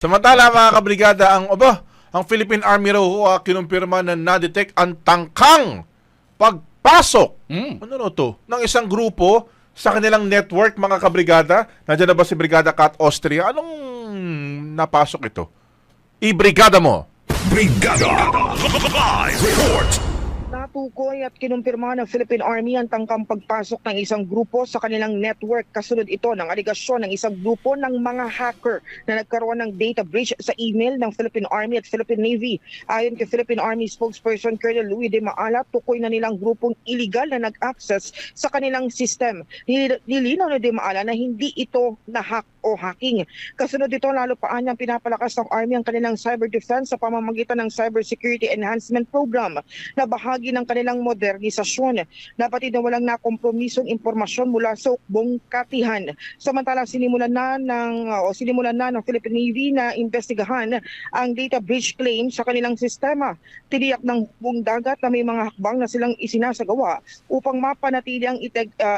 Samantala mga kabrigada, ang Philippine Army raw kinumpirma na na-detect ang tangkang pagpasok ano to, ng isang grupo sa kanilang network mga kabrigada. Nandiyan na ba si Brigada Kat Austria? Anong napasok ito? I-brigada mo! Brigada Live Report. Natukoy at kinumpirma ng Philippine Army ang tangkang pagpasok ng isang grupo sa kanilang network. Kasunod ito ng aligasyon ng isang grupo ng mga hacker na nagkaroon ng data breach sa email ng Philippine Army at Philippine Navy. Ayon kay Philippine Army spokesperson Colonel Luis de Maala, tukoy na nilang grupong illegal na nag-access sa kanilang system. Nilinaw ni de Maala na hindi ito na-hack o hacking. Kasunod ito, lalo pa niyang pinapalakas ng Army ang kanilang cyber defense sa pamamagitan ng Cybersecurity Enhancement Program na bahagi ng kanilang modernisasyon. Napatid na walang nakompromisong impormasyon mula sa ukbong katihan. Samantala, sinimulan na ng Philippine Navy na investigahan ang data breach claim sa kanilang sistema. Tiniyak ng hukbong dagat na may mga hakbang na silang isinasagawa upang mapanatili ang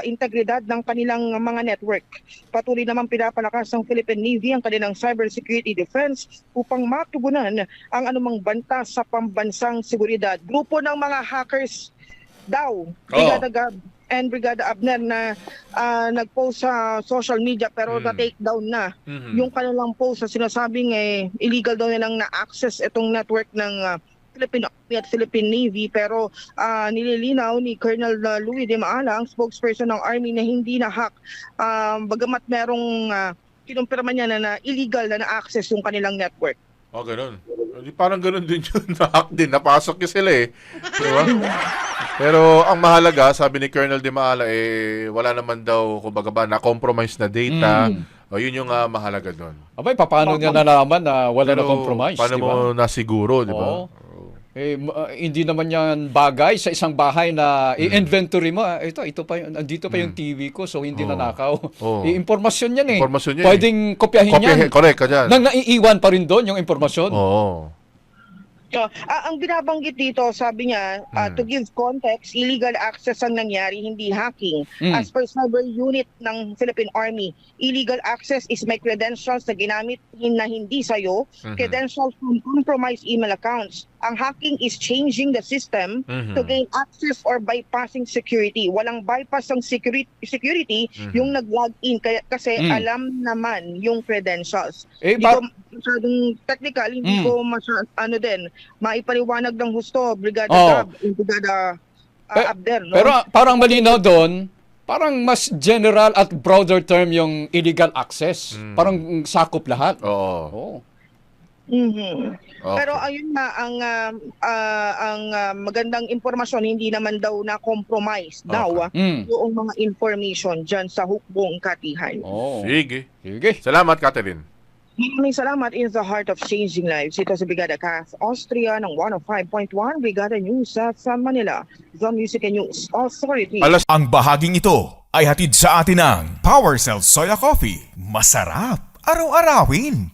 integridad ng kanilang mga network. Patuloy naman pinapalakas ng Philippine Navy ang kanilang cybersecurity defense upang matugunan ang anumang banta sa pambansang seguridad. Grupo ng mga hackers daw, Brigada Gab and Brigada Abner na nag-post sa social media pero na-take down na yung kanilang post na sinasabing illegal daw nilang na-access itong network ng Philippine Army at Philippine Navy, pero nililinaw ni Colonel Luis de Maala, ang spokesperson ng Army, na hindi na-hack. Bagamat merong kinumpirma niya na illegal na na-access yung kanilang network. Oh, ganun. Parang ganun din yun. Na-hack din. Napasok yung sila eh. Diba? Pero ang mahalaga, sabi ni Colonel de Maala, wala naman daw, kumbaga ba, na-compromise na data. O, yun yung mahalaga doon. Abay, paano niya nalaman na wala na compromise? Paano diba? mo nasiguro, di ba? Oo. Hindi naman yan bagay sa isang bahay na i-inventory mo. Ito pa yung, andito pa yung TV ko, so hindi nanakaw. Impormasyon yan eh. Impormasyon yan Pwedeng kopyahin yan. Correct ka dyan. Nang naiiwan pa rin doon yung impormasyon. Oo. Ang binabanggit dito, sabi niya, to give context, illegal access ang nangyari, hindi hacking. As per cyber unit ng Philippine Army, illegal access is my credentials na ginamit na hindi sa'yo, credentials from compromised email accounts. Ang hacking is changing the system to gain access or bypassing security. Walang bypass ang security yung nag-login kasi alam naman yung credentials. Hindi ko masyadong technical, hindi ko maipaliwanag ng husto, Brigada Gab, Brigada Abder. No? Pero parang malinaw doon, parang mas general at broader term yung illegal access. Parang sakop lahat. Oo. Okay. Pero ayun na ang magandang impormasyon, hindi naman daw na compromise daw yung mga information diyan sa hukbong katihan. Sige. Sige. Salamat, Catherine. Maraming salamat. In the heart of changing lives. Ito si Brigada Kat Austria ng 105.1 Brigada News sa Manila, The Music and News Authority. Ang bahaging ito ay hatid sa atin ng Power Cell Soya Coffee. Masarap araw-arawin.